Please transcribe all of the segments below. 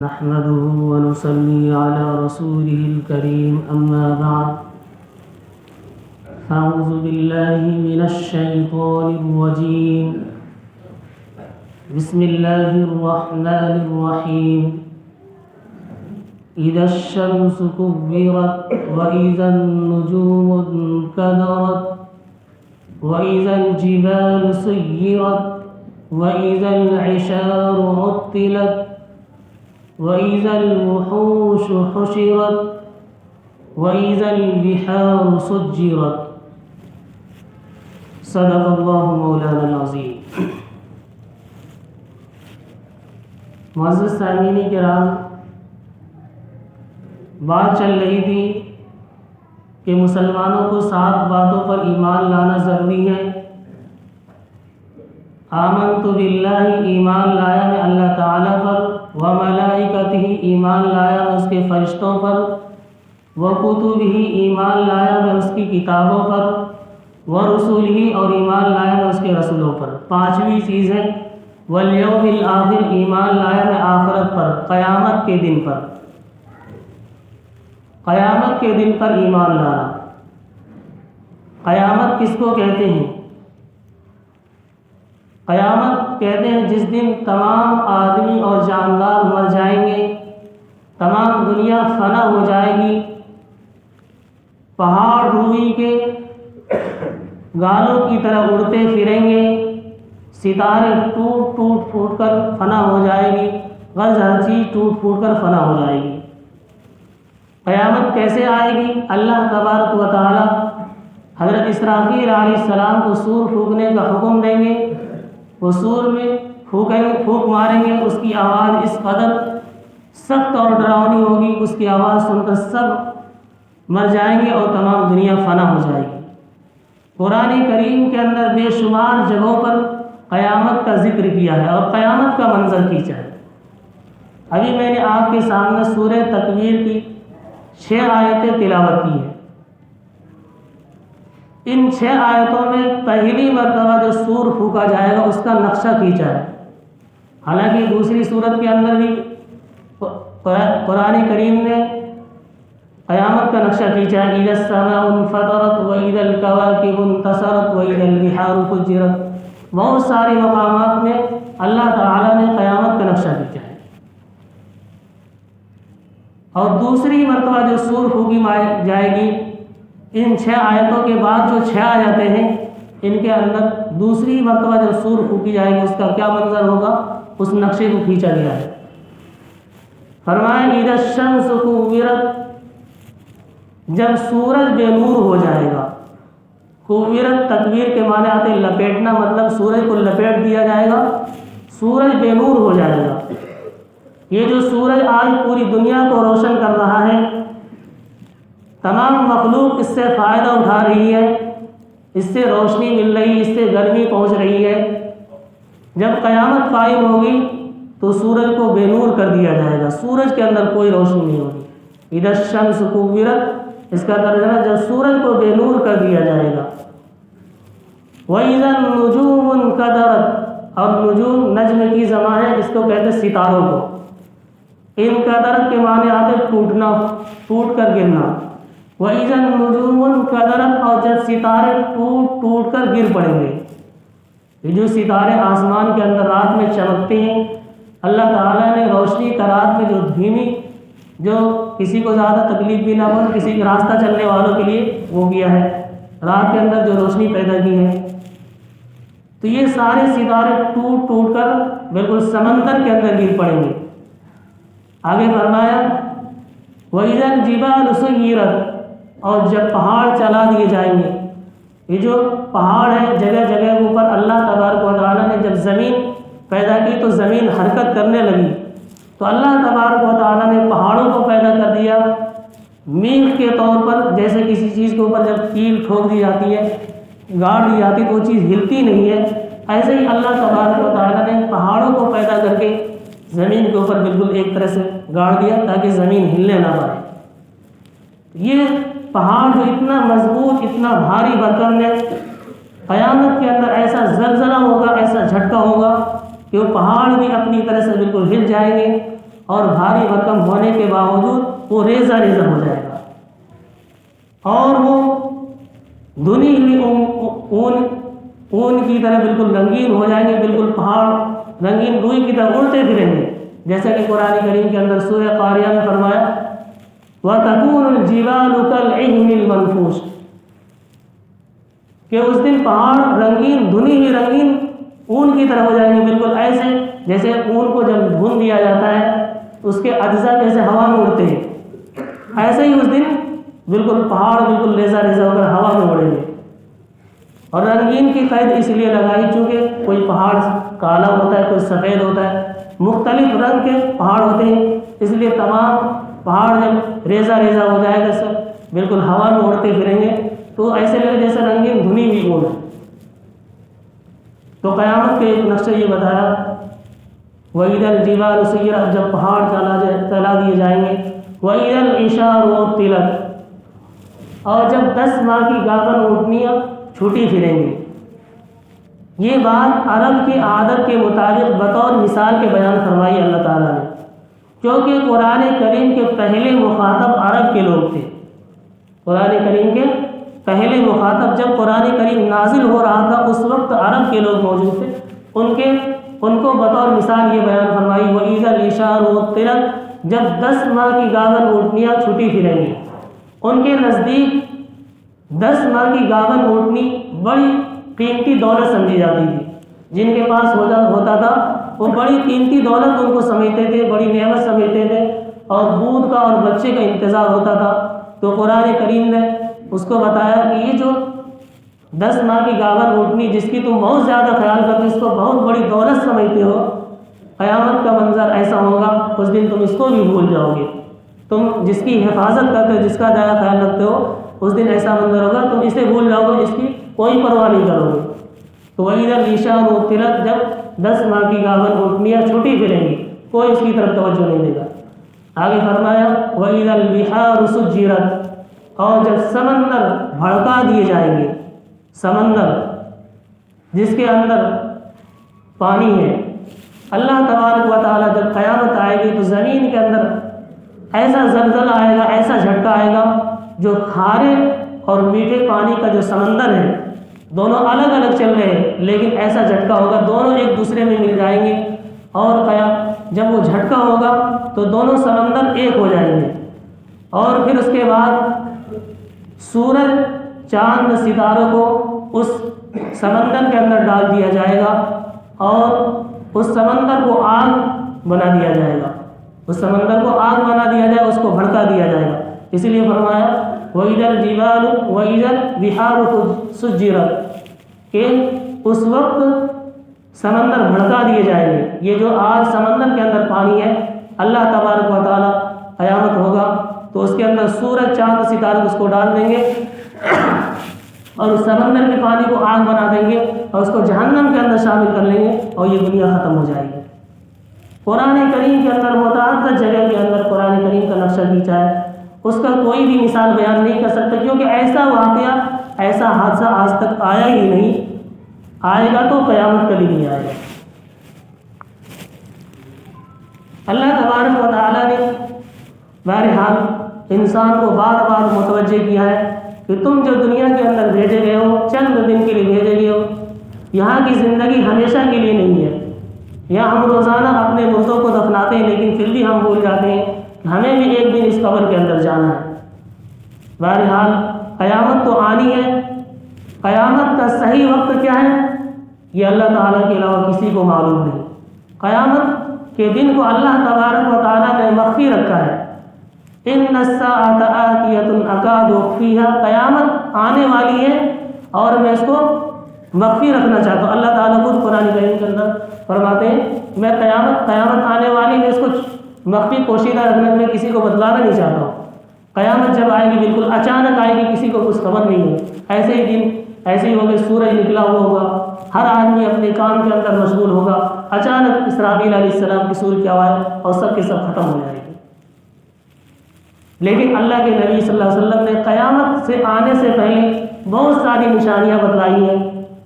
نحمده ونصلي على رسوله الكريم أما بعد أعوذ بالله من الشيطان الرجيم بسم الله الرحمن الرحيم إذا الشمس كورت وإذا النجوم انكدرت وإذا الجبال سيرت وإذا العشار عطلت وإذا الوحوش حشرت وإذا البحار سجرت صدق الله مولانا العظيم. معزز سامعین کرام، بات چل رہی تھی کہ مسلمانوں کو 7 باتوں پر ایمان لانا ضروری ہے. آمنت باللہ، ایمان لایا میں اللہ تعالیٰ پر، وملائکتہ، ایمان لایا میں اس کے فرشتوں پر، وکتبہ، ایمان لایا میں اس کی کتابوں پر، ورسولہ، اور ایمان لایا میں اس کے رسولوں پر. 5ویں چیز ہے والیوم الآخر، ایمان لایا میں آخرت پر، قیامت کے دن پر. قیامت کے دن پر ایمان لانا. قیامت کس کو کہتے ہیں؟ قیامت کہتے ہیں جس دن تمام آدمی اور جاندار مر جائیں گے، تمام دنیا فنا ہو جائے گی، پہاڑ روئی کے گالوں کی طرح اڑتے پھریں گے، ستارے ٹوٹ پھوٹ کر فنا ہو جائے گی، غرض ہر چیز ٹوٹ پھوٹ کر فنا ہو جائے گی. قیامت کیسے آئے گی؟ اللہ تبارک و تعالی حضرت اسرافیل علیہ السلام کو سور پھونکنے کا حکم دیں گے. وہ سور میں پھونک ماریں گے، اس کی آواز اس قدر سخت اور ڈراؤنی ہوگی، اس کی آواز سن کر سب مر جائیں گے اور تمام دنیا فنا ہو جائے گی. قرآن کریم کے اندر بے شمار جگہوں پر قیامت کا ذکر کیا ہے اور قیامت کا منظر کھینچا ہے. ابھی میں نے آپ کے سامنے سورہ تکویر کی 6 آیتیں تلاوت کی ہیں. ان 6 آیتوں میں پہلی مرتبہ جو سور پھونکا جائے گا اس کا نقشہ کھینچا ہے. حالانکہ دوسری صورت کے اندر بھی قرآن کریم نے قیامت کا نقشہ کھینچا ہے. اذا السماء انفطرت واذا الكواكب انتثرت واذا البحار فجرت. بہت سارے مقامات میں اللہ تعالیٰ نے قیامت کا نقشہ کھینچا ہے. اور دوسری مرتبہ جو سور پھونکی جائے گی، ان 6 آیتوں کے بعد جو 6 آیتیں ہیں ان کے اندر دوسری مرتبہ جو سور پھونکی جائے گی اس کا کیا منظر ہوگا، اس نقشے کو کھینچا گیا ہے. فرمایا اذا الشمس کورت، جب سورج بے نور ہو جائے گا. کورت تکویر کے معنی آتے ہیں لپیٹنا، مطلب سورج کو لپیٹ دیا جائے گا، سورج بے نور ہو جائے گا. یہ جو سورج آج پوری دنیا کو روشن کر رہا ہے، تمام مخلوق اس سے فائدہ اٹھا رہی ہے، اس سے روشنی مل رہی ہے، اس سے گرمی پہنچ رہی ہے. جب قیامت قائم ہوگی تو سورج کو بے نور کر دیا جائے گا، سورج کے اندر کوئی روشنی نہیں ہوگی. اذا الشمس کورت، اس کا ترجمہ جب سورج کو بے نور کر دیا جائے گا. وَإِذَا النُّجُومُ انْكَدَرَتْ، اور نجوم نجم کی جمع ہے، اس کو کہتے ہیں ستاروں کو. انکدرت کے معنی آتے ٹوٹنا، ٹوٹ کر گرنا. وَإِذَا النُّجُومُ انْكَدَرَتْ، اور جب ستارے ٹوٹ کر گر پڑیں گے. یہ جو ستارے آسمان کے اندر رات میں چمکتے ہیں، اللہ تعالیٰ نے روشنی کا رات میں جو دھیمی، جو کسی کو زیادہ تکلیف بھی نہ ہو، کسی کے راستہ چلنے والوں کے لیے وہ کیا ہے، رات کے اندر جو روشنی پیدا کی ہے. تو یہ سارے ستارے ٹوٹ کر بالکل سمندر کے اندر گر پڑیں گے. آگے فرمایا وَإِذَا الْجِبَالُ سُيِّرَتْ، اور جب پہاڑ چلا دیے جائیں گے. یہ جو پہاڑ ہے جگہ جگہ کے اوپر اللہ تبارک و تعالیٰ نے جب زمین پیدا کی تو زمین حرکت کرنے لگی، تو اللہ تبارک و تعالیٰ نے پہاڑوں کو پیدا کر دیا میخ کے طور پر. جیسے کسی چیز کے اوپر جب کیل ٹھوک دی جاتی ہے، گاڑ دی جاتی ہے تو وہ چیز ہلتی نہیں ہے، ایسے ہی اللہ تبارک و تعالیٰ نے پہاڑوں کو پیدا کر کے زمین کے اوپر بالکل ایک طرح سے گاڑ دیا تاکہ زمین ہلنے نہ پائے. یہ پہاڑ جو اتنا مضبوط، اتنا بھاری برکم ہے، قیامت کے اندر ایسا زلزلہ ہوگا، ایسا جھٹکا ہوگا کہ وہ پہاڑ بھی اپنی طرح سے بالکل ہل جائیں گے اور بھاری بھرکم ہونے کے باوجود وہ ریزہ ریزہ ہو جائے گا، اور وہ دھنی ہوئی اون کی طرح بالکل رنگین ہو جائیں گے، بالکل پہاڑ رنگین روئی کی طرح اڑتے پھریں گے، جیسا کہ قرآن کریم کے اندر سورہ قاریہ میں فرمایا وَتَكُونُ الْجِبَالُ كَالْعِهْنِ الْمَنْفُوشِ، کہ اس دن پہاڑ رنگین دھنی ہوئی رنگین اون کی طرح ہو جائیں گے، بالکل ایسے جیسے اون کو جب بھون دیا جاتا ہے اس کے اجزاء جیسے ہوا میں اڑتے ہیں، ایسے ہی اس دن بالکل پہاڑ بالکل ریزہ ریزہ ہو کر ہوا میں اڑیں گے۔ اور رنگین کی قید اس لیے لگائی چونکہ کوئی پہاڑ کالا ہوتا ہے، کوئی سفید ہوتا ہے، مختلف رنگ کے پہاڑ ہوتے ہیں، اس لیے تمام پہاڑ جب ریزہ ریزہ ہو جائے گا سب بالکل ہوا میں اڑتے پھریں گے تو ایسے لگے جیسے رنگین دھنی ہوئی اون ہے۔ تو قیامت کے ایک نقشہ یہ بتایا وَإِذَا الْجِبَالُ سُيِّرَتْ، جب پہاڑ چلا دیے جائیں گے، وَإِذَا الْعِشَارُ عُطِّلَتْ، اور جب 10 ماہ کی گابن اونٹنیاں چھوٹی پھریں گی۔ یہ بات عرب کی عادت کے مطابق بطور مثال کے بیان فرمائی اللہ تعالیٰ نے، کیونکہ قرآن کریم کے پہلے مخاطب عرب کے لوگ تھے۔ قرآن کریم کے پہلے مخاطب جب قرآن کریم نازل ہو رہا تھا اس وقت عرب کے لوگ موجود تھے، ان کو بطور مثال یہ بیان فرمائی وَإِذَا الْعِشَارُ عُطِّلَتْ، جب 10 ماہ کی گابن اونٹنیاں چھوٹی پھریں گی۔ ان کے نزدیک 10 ماہ کی گابن اونٹنی بڑی قیمتی دولت سمجھی جاتی تھی، جن کے پاس ہوتا تھا وہ بڑی قیمتی دولت ان کو سمجھتے تھے، بڑی نعمت سمجھتے تھے، اور دودھ کا اور بچے کا انتظار ہوتا تھا۔ تو قرآن کریم نے اس کو بتایا کہ یہ جو 10 ماہ کی گابن اونٹنی جس کی تم بہت زیادہ خیال کرتے، اس کو بہت بڑی دولت سمجھتے ہو، قیامت کا منظر ایسا ہوگا اس دن تم اس کو بھی بھول جاؤ گے۔ تم جس کی حفاظت کرتے ہو، جس کا زیادہ خیال رکھتے ہو، اس دن ایسا منظر ہوگا تم اسے بھول جاؤ گے، اس کی کوئی پرواہ نہیں کرو گے۔ تو وَإِذَا الْعِشَارُ عُطِّلَتْ، جب 10 ماہ کی گابن اونٹنیاں چھوٹی پھریں گی، کوئی اس کی طرف توجہ نہیں دے گا۔ آگے فرمایا وَإِذَا الْبِحَارُ سُجِّرَتْ، اور جب سمندر بھڑکا دیے جائیں گے، سمندر جس کے اندر پانی ہے، اللہ تبارک و تعالیٰ جب قیامت آئے گی تو زمین کے اندر ایسا زلزلہ آئے گا، ایسا جھٹکا آئے گا، جو کھارے اور میٹھے پانی کا جو سمندر ہے دونوں الگ الگ چل رہے ہیں، لیکن ایسا جھٹکا ہوگا دونوں ایک دوسرے میں مل جائیں گے، اور جب وہ جھٹکا ہوگا تو دونوں سمندر ایک ہو جائیں گے، اور پھر اس کے بعد سورج چاند ستاروں کو اس سمندر کے اندر ڈال دیا جائے گا، اور اس سمندر کو آگ بنا دیا جائے گا، اس سمندر کو آگ بنا دیا جائے گا، اس کو بھڑکا دیا جائے گا۔ اسی لیے فرمایا وَإِذَا الْجِبَالُ وَإِذَا الْبِحَارُ سُجِّرَتْ، کہ اس وقت سمندر بھڑکا دیے جائیں گے۔ یہ جو آج سمندر کے اندر پانی ہے، اللہ تبارک و تعالیٰ قیامت ہوگا تو اس کے اندر سورج چاند ستارے اس کو ڈال دیں گے، اور اس سمندر کے پانی کو آگ بنا دیں گے، اور اس کو جہنم کے اندر شامل کر لیں گے، اور یہ دنیا ختم ہو جائے گی۔ قرآن کریم کے اندر متعدد جگہ کے اندر قرآن کریم کا نقشہ کھینچا ہے، اس کا کوئی بھی مثال بیان نہیں کر سکتا، کیونکہ ایسا واقعہ، ایسا حادثہ آج تک آیا ہی نہیں، آئے گا تو قیامت کبھی نہیں آئے گا۔ اللہ تبارک و تعالیٰ نے بہرحال انسان کو بار بار متوجہ کیا ہے کہ تم جو دنیا کے اندر بھیجے گئے ہو، چند دن کے لیے بھیجے گئے ہو، یہاں کی زندگی ہمیشہ کے لیے نہیں ہے۔ یہاں ہم روزانہ اپنے مردوں کو دفناتے ہیں، لیکن پھر بھی ہم بھول جاتے ہیں کہ ہمیں بھی ایک دن اس قبر کے اندر جانا ہے۔ بہرحال قیامت تو آنی ہے، قیامت کا صحیح وقت کیا ہے یہ اللہ تعالیٰ کے علاوہ کسی کو معلوم نہیں۔ قیامت کے دن کو اللہ تبارک و تعالیٰ نے مخفی رکھا ہے۔ إِنَّ السَّاعَةَ آتِيَةٌ أَكَادُ أُخْفِيهَا، قیامت آنے والی ہے اور میں اس کو مخفی رکھنا چاہتا ہوں۔ اللہ تعالیٰ خود قرآن کریم کے اندر فرماتے ہیں میں قیامت آنے والی ہے، اس کو مخفی پوشیدہ رکھنے میں کسی کو بتلانا نہیں چاہتا ہوں۔ قیامت جب آئے گی بالکل اچانک آئے گی، کسی کو کچھ خبر نہیں ہے، ایسے ہی دن ایسے ہی ہوگا، سورج نکلا ہوا ہوگا، ہر آدمی اپنے کام کے اندر مشغول ہوگا، اچانک اسرافیل علیہ السلام کی سور کی آواز اور سب کے سب ختم ہو جائے گی۔ لیکن اللہ کے نبی صلی اللہ علیہ وسلم نے قیامت سے آنے سے پہلے بہت ساری نشانیاں بتلائی ہیں،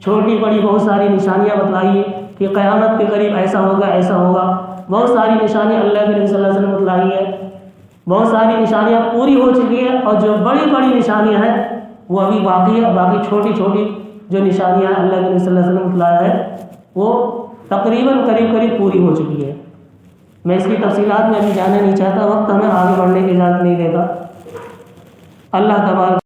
چھوٹی بڑی بہت ساری نشانیاں بتلائی ہیں کہ قیامت کے قریب ایسا ہوگا ایسا ہوگا. بہت ساری نشانیاں اللہ کے نبی صلی اللہ علیہ وسلم نے بتلائی ہے. بہت ساری نشانیاں پوری ہو چکی ہیں اور جو بڑی بڑی نشانیاں ہیں وہ ابھی باقی ہے. باقی چھوٹی چھوٹی جو نشانیاں اللہ کے نبی صلی اللہ علیہ وسلم نے بتلایا ہے وہ تقریباً قریب پوری ہو چکی ہے. میں اس کی تفصیلات میں ابھی جانا نہیں چاہتا، وقت ہمیں آگے بڑھنے کی اجازت نہیں دیتا. اللہ تبارک